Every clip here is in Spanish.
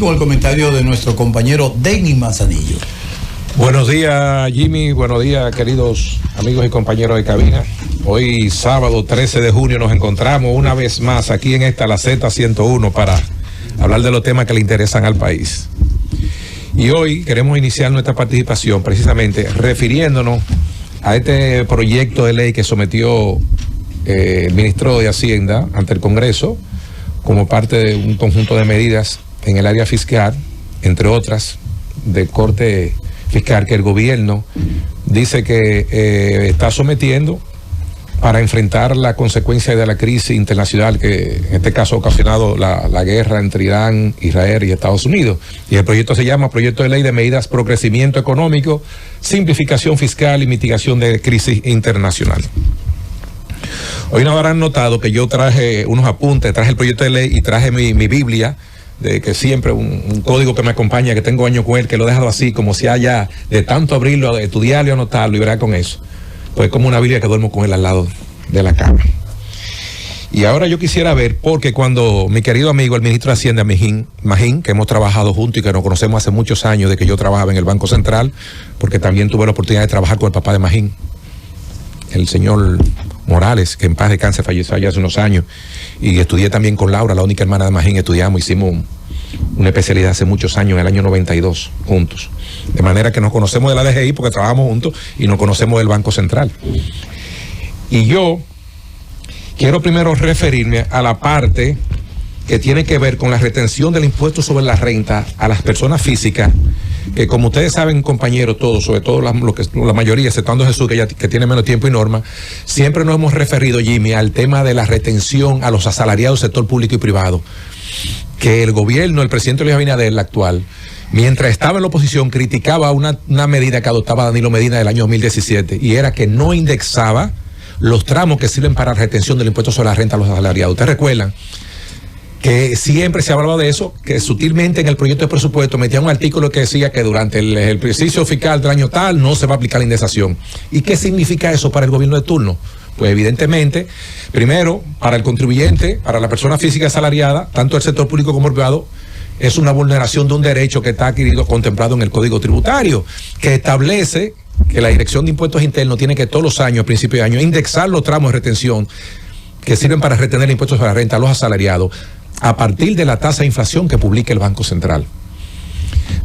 con el comentario de nuestro compañero Denis Manzanillo. Buenos días, Jimmy. Buenos días, queridos amigos y compañeros de cabina. Hoy, sábado 13 de junio, nos encontramos una vez más aquí en la Z101 para hablar de los temas que le interesan al país. Y hoy queremos iniciar nuestra participación precisamente refiriéndonos a este proyecto de ley que sometió el ministro de Hacienda ante el Congreso como parte de un conjunto de medidas en el área fiscal, entre otras, de corte fiscal que el gobierno dice que está sometiendo para enfrentar la consecuencia de la crisis internacional que en este caso ha ocasionado la guerra entre Irán, Israel y Estados Unidos. Y el proyecto se llama Proyecto de Ley de Medidas pro Crecimiento Económico, Simplificación Fiscal y Mitigación de Crisis Internacional. Hoy nos habrán notado que yo traje unos apuntes, traje el proyecto de ley y traje mi Biblia, de que siempre un código que me acompaña, que tengo años con él, que lo he dejado así, como si haya de tanto abrirlo, estudiarlo y anotarlo y verá con eso. Pues como una Biblia que duermo con él al lado de la cama. Y ahora yo quisiera ver, porque cuando mi querido amigo, el ministro de Hacienda, Magín, que hemos trabajado juntos y que nos conocemos hace muchos años de que yo trabajaba en el Banco Central, porque también tuve la oportunidad de trabajar con el papá de Magín, el señor Morales, que en paz descanse, falleció allá hace unos años, y estudié también con Laura, la única hermana de Magín, hicimos una especialidad hace muchos años, en el año 92, juntos. De manera que nos conocemos de la DGI porque trabajamos juntos y nos conocemos del Banco Central. Y yo quiero primero referirme a la parte que tiene que ver con la retención del impuesto sobre la renta a las personas físicas, que como ustedes saben, compañeros, todos, sobre todo la mayoría, exceptuando Jesús, que tiene menos tiempo y Norma, siempre nos hemos referido, Jimmy, al tema de la retención a los asalariados del sector público y privado, que el gobierno, el presidente Luis Abinader, el actual, mientras estaba en la oposición, criticaba una medida que adoptaba Danilo Medina del año 2017, y era que no indexaba los tramos que sirven para retención del impuesto sobre la renta a los asalariados. ¿Ustedes recuerdan que siempre se hablaba de eso, que sutilmente en el proyecto de presupuesto metían un artículo que decía que durante el ejercicio fiscal del año tal no se va a aplicar la indexación? ¿Y qué significa eso para el gobierno de turno? Pues evidentemente, primero, para el contribuyente, para la persona física asalariada, tanto el sector público como el privado, es una vulneración de un derecho que está adquirido, contemplado en el Código Tributario, que establece que la Dirección de Impuestos Internos tiene que todos los años, a principio de año, indexar los tramos de retención que sirven para retener el impuesto sobre la renta a los asalariados a partir de la tasa de inflación que publica el Banco Central.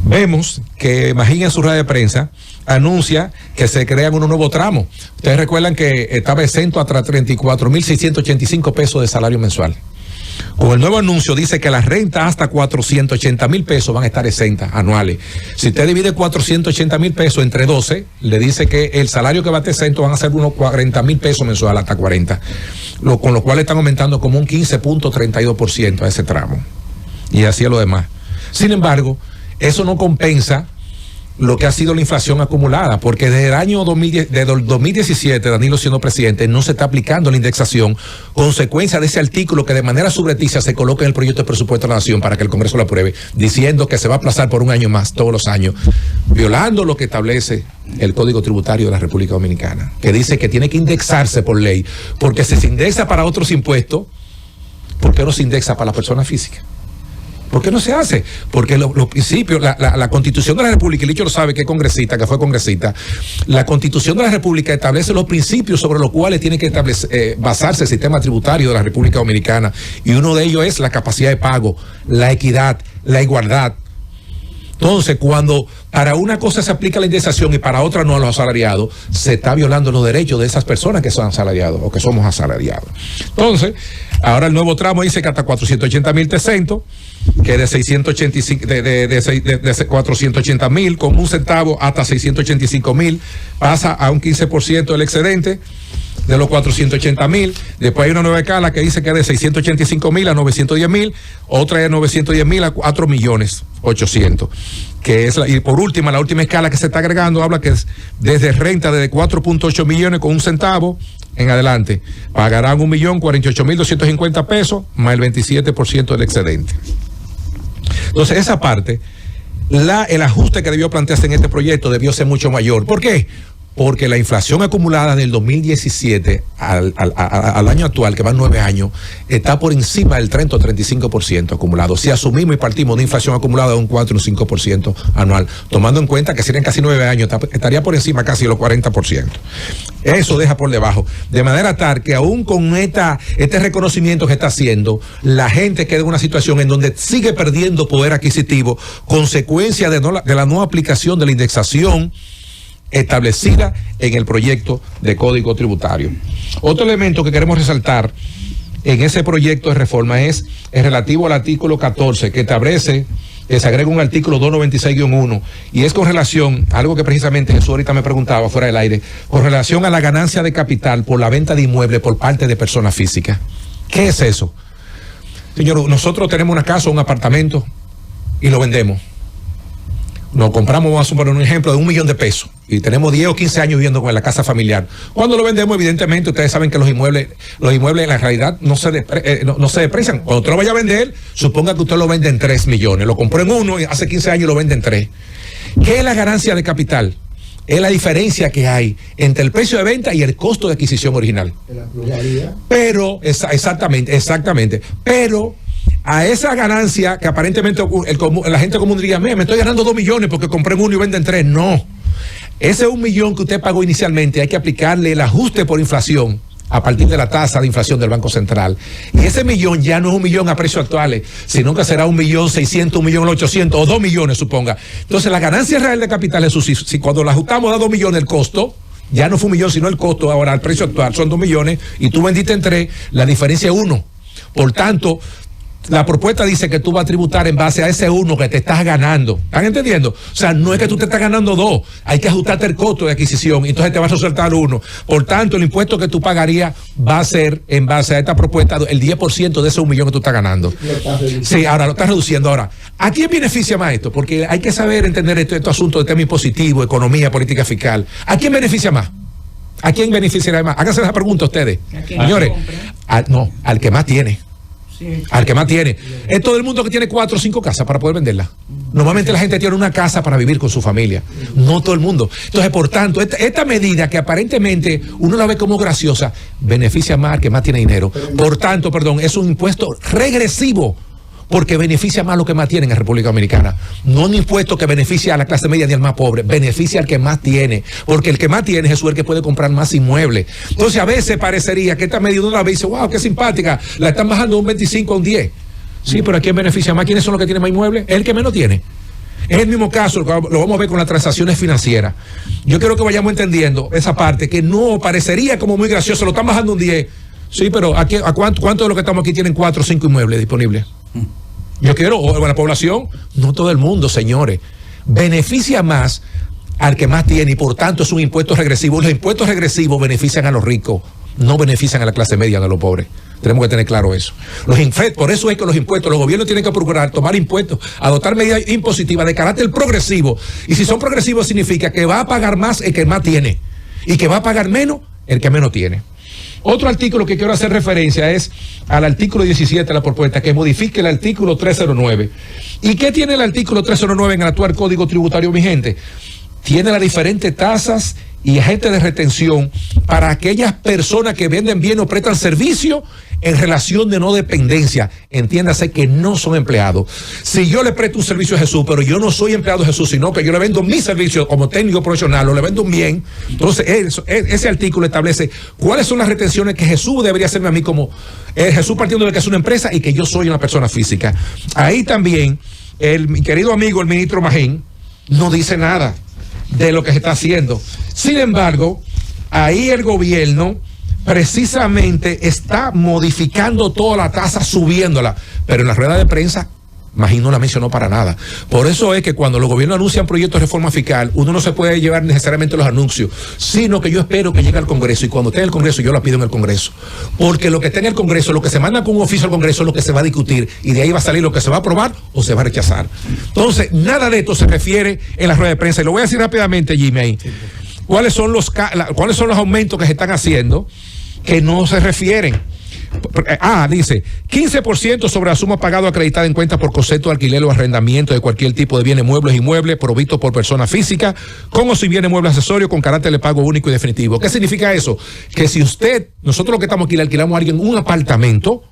Vemos que Magín en su rueda de prensa anuncia que se crean unos nuevos tramos. Ustedes recuerdan que estaba exento hasta 34.685 pesos de salario mensual. Con el nuevo anuncio dice que las rentas hasta 480,000 pesos van a estar exentas anuales. Si usted divide 480,000 pesos entre 12, le dice que el salario que va a estar exento van a ser unos 40,000 pesos mensual hasta 40. Con lo cual están aumentando como un 15.32% a ese tramo. Y así es lo demás. Sin embargo, eso no compensa lo que ha sido la inflación acumulada, porque desde el año 2017, Danilo siendo presidente, no se está aplicando la indexación, consecuencia de ese artículo que de manera subrepticia se coloca en el proyecto de presupuesto de la Nación para que el Congreso lo apruebe, diciendo que se va a aplazar por un año más, todos los años, violando lo que establece el Código Tributario de la República Dominicana, que dice que tiene que indexarse por ley, porque si se indexa para otros impuestos, ¿por qué no se indexa para las personas físicas? ¿Por qué no se hace? Porque los principios, la Constitución de la República, y Licho lo sabe, que es congresista, que fue congresista, la Constitución de la República establece los principios sobre los cuales tiene que basarse el sistema tributario de la República Dominicana, y uno de ellos es la capacidad de pago, la equidad, la igualdad. Entonces, cuando para una cosa se aplica la indexación y para otra no a los asalariados, se está violando los derechos de esas personas que son asalariados o que somos asalariados. Entonces, ahora el nuevo tramo dice que hasta 480,000 te exento, que de 480,000 con un centavo hasta 685,000 pasa a un 15% del excedente de los 480,000. Después hay una nueva escala que dice que de 685,000 a 910,000, otra de 910,000 a 4.800.000, que es y por última, la última escala que se está agregando habla que es desde renta de 4.8 millones con un centavo en adelante, pagarán 1.048.250 pesos más el 27% del excedente. Entonces esa parte, el ajuste que debió plantearse en este proyecto debió ser mucho mayor. ¿Por qué? porque la inflación acumulada del 2017 al año actual, que van 9 años, está por encima del 30 o 35% acumulado. Si asumimos y partimos de una inflación acumulada de un 4 o un 5% anual, tomando en cuenta que serían casi 9 años, estaría por encima casi de los 40%. Eso deja por debajo. De manera tal que aún con este reconocimiento que está haciendo, la gente queda en una situación en donde sigue perdiendo poder adquisitivo, consecuencia de la no aplicación de la indexación establecida en el proyecto de Código Tributario. Otro elemento que queremos resaltar en ese proyecto de reforma es el relativo al artículo 14, que establece que se agrega un artículo 296-1, y es con relación a algo que precisamente Jesús ahorita me preguntaba fuera del aire, con relación a la ganancia de capital por la venta de inmuebles por parte de personas físicas. ¿Qué es eso? Señor, nosotros tenemos una casa o un apartamento y lo vendemos. Nos compramos, vamos a poner un ejemplo, de $1 millón y tenemos 10 o 15 años viviendo con la casa familiar. Cuando lo vendemos, evidentemente, ustedes saben que los inmuebles en la realidad no se deprecian. Cuando usted lo vaya a vender, suponga que usted lo vende en 3 millones. Lo compró en 1 y hace 15 años lo vende en 3. ¿Qué es la ganancia de capital? Es la diferencia que hay entre el precio de venta y el costo de adquisición original. La pluralidad. Pero, exactamente. Pero a esa ganancia que aparentemente la gente común diría, me estoy ganando 2 millones porque compré en 1 y venden 3. No. Ese 1 millón que usted pagó inicialmente hay que aplicarle el ajuste por inflación a partir de la tasa de inflación del Banco Central. Y ese millón ya no es 1 millón a precios actuales, sino que será 1.600.000, 1.800.000 o 2 millones, suponga. Entonces, la ganancia real de capital es si cuando la ajustamos a 2 millones el costo, ya no fue 1 millón, sino el costo ahora al precio actual son 2 millones y tú vendiste en 3, la diferencia es 1. Por tanto, la propuesta dice que tú vas a tributar en base a ese 1 que te estás ganando. ¿Están entendiendo? O sea, no es que tú te estás ganando 2, hay que ajustarte el costo de adquisición y entonces te vas a soltar 1. Por tanto, el impuesto que tú pagarías va a ser, en base a esta propuesta, el 10% de ese 1 millón que tú estás ganando. Sí, ahora lo estás reduciendo. Ahora, ¿a quién beneficia más esto? Porque hay que saber entender estos asuntos de tema impositivo, economía, política fiscal. ¿A quién beneficia más? ¿A quién beneficiará más? Háganse esa pregunta ustedes. Señores, al que más tiene. Sí. Al que más tiene. Es todo el mundo que tiene 4 o 5 casas para poder venderla. Normalmente la gente tiene una casa para vivir con su familia. No todo el mundo. Entonces, por tanto, esta medida que aparentemente uno la ve como graciosa, beneficia más al que más tiene dinero. Por tanto, es un impuesto regresivo, porque beneficia más a los que más tienen en República Dominicana. No un impuesto que beneficia a la clase media ni al más pobre, beneficia al que más tiene, porque el que más tiene es el que puede comprar más inmuebles. Entonces, a veces parecería que esta medida uno la ve y dice, wow, qué simpática, la están bajando de un 25 a un 10. Sí, pero ¿a quién beneficia más? ¿Quiénes son los que tienen más inmuebles? Es el que menos tiene. Es el mismo caso, lo vamos a ver con las transacciones financieras. Yo quiero que vayamos entendiendo esa parte, que no parecería como muy gracioso, lo están bajando un 10. Sí, pero ¿a cuántos de los que estamos aquí tienen 4 o 5 inmuebles disponibles? Yo quiero, o la población, no todo el mundo, señores. Beneficia más al que más tiene y por tanto es un impuesto regresivo. Los impuestos regresivos benefician a los ricos, no benefician a la clase media, a los pobres. Tenemos que tener claro eso. Por eso es que los impuestos, los gobiernos tienen que procurar tomar impuestos, adoptar medidas impositivas de carácter progresivo. Y si son progresivos significa que va a pagar más el que más tiene y que va a pagar menos el que menos tiene. Otro artículo que quiero hacer referencia es al artículo 17 de la propuesta, que modifique el artículo 309. ¿Y qué tiene el artículo 309 en el actual Código Tributario vigente? Tiene las diferentes tasas y agentes de retención para aquellas personas que venden bien o prestan servicio en relación de no dependencia. Entiéndase que no son empleados. Si yo le presto un servicio a Jesús, pero yo no soy empleado de Jesús, sino que yo le vendo mi servicio como técnico profesional, o le vendo un bien, entonces ese artículo establece cuáles son las retenciones que Jesús debería hacerme a mí como Jesús, partiendo de que es una empresa y que yo soy una persona física. Ahí también mi querido amigo el ministro Magín no dice nada de lo que se está haciendo. Sin embargo, ahí el gobierno precisamente está modificando toda la tasa, subiéndola, pero en la rueda de prensa Magín no la mencionó para nada. Por eso es que cuando los gobiernos anuncian proyectos de reforma fiscal, uno no se puede llevar necesariamente los anuncios, sino que yo espero que llegue al Congreso, y cuando esté en el Congreso yo la pido en el Congreso, porque lo que está en el Congreso, lo que se manda con un oficio al Congreso es lo que se va a discutir, y de ahí va a salir lo que se va a aprobar o se va a rechazar. Entonces, nada de esto se refiere en la rueda de prensa, y lo voy a decir rápidamente, Jimmy. ¿Cuáles son los aumentos que se están haciendo que no se refieren? Dice 15% sobre la suma pagada acreditada en cuenta por concepto de alquiler o arrendamiento de cualquier tipo de bienes muebles e inmuebles provisto por persona física, con o sin bienes muebles accesorios con carácter de pago único y definitivo. ¿Qué significa eso? Que si nosotros lo que estamos aquí le alquilamos a alguien un apartamento,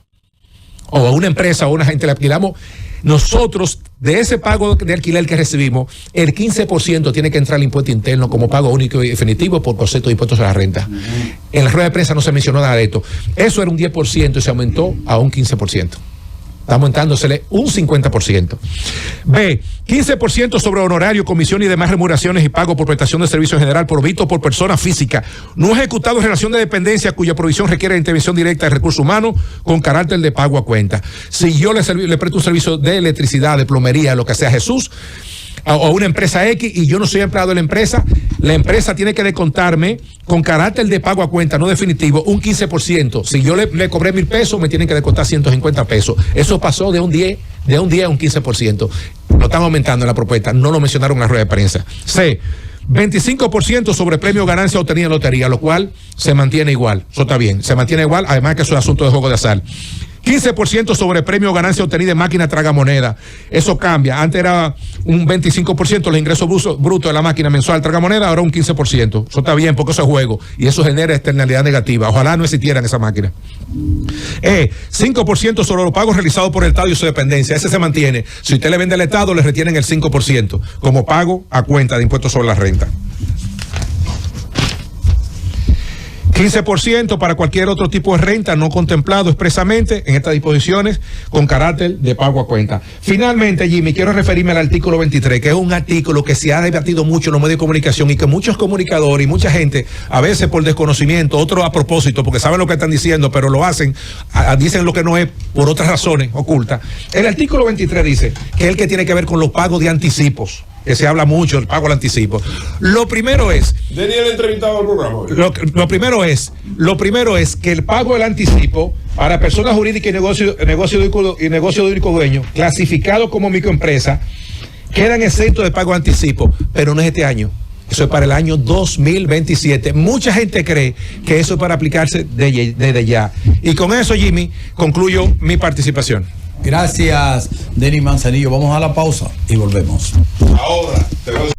o a una empresa o a una gente le alquilamos, nosotros de ese pago de alquiler que recibimos, el 15% tiene que entrar al impuesto interno como pago único y definitivo por concepto de impuestos a la renta. En la rueda de prensa no se mencionó nada de esto. Eso era un 10% y se aumentó a un 15%. Está aumentándosele un 50%. B, 15% sobre honorario, comisión y demás remuneraciones y pago por prestación de servicio en general provisto por persona física no ejecutado en relación de dependencia cuya provisión requiere de intervención directa de recursos humanos con carácter de pago a cuenta. Si yo le presto un servicio de electricidad, de plomería, lo que sea, Jesús, o una empresa X y yo no soy empleado de la empresa tiene que descontarme con carácter de pago a cuenta no definitivo un 15%. Si yo le cobré 1,000 pesos, me tienen que descontar 150 pesos. Eso pasó de un 10 a un 15%. Lo están aumentando en la propuesta, no lo mencionaron en la rueda de prensa. C, 25% sobre premio ganancia obtenida en lotería, lo cual se mantiene igual. Eso está bien, se mantiene igual, además que eso es asunto de juego de azar. 15% sobre premio o ganancia obtenida en máquina tragamoneda. Eso cambia. Antes era un 25% los ingresos brutos de la máquina mensual tragamoneda, ahora un 15%. Eso está bien porque eso es juego y eso genera externalidad negativa. Ojalá no existieran esa máquina. 5% sobre los pagos realizados por el Estado y su dependencia. Ese se mantiene. Si usted le vende al Estado, le retienen el 5% como pago a cuenta de impuestos sobre la renta. 15% para cualquier otro tipo de renta no contemplado expresamente en estas disposiciones con carácter de pago a cuenta. Finalmente, Jimmy, quiero referirme al artículo 23, que es un artículo que se ha debatido mucho en los medios de comunicación y que muchos comunicadores y mucha gente, a veces por desconocimiento, otros a propósito, porque saben lo que están diciendo, pero lo hacen, dicen lo que no es por otras razones ocultas. El artículo 23 dice que es el que tiene que ver con los pagos de anticipos, que se habla mucho del pago al anticipo. Lo primero es... Daniel entrevistado al programa. Lo primero es que el pago del anticipo para personas jurídicas y negocio de único dueño, clasificado como microempresa, quedan exentos de pago de anticipo, pero no es este año. Eso es para el año 2027. Mucha gente cree que eso es para aplicarse desde ya. Y con eso, Jimmy, concluyo mi participación. Gracias, Denis Manzanillo. Vamos a la pausa y volvemos. Ahora, te voy a decir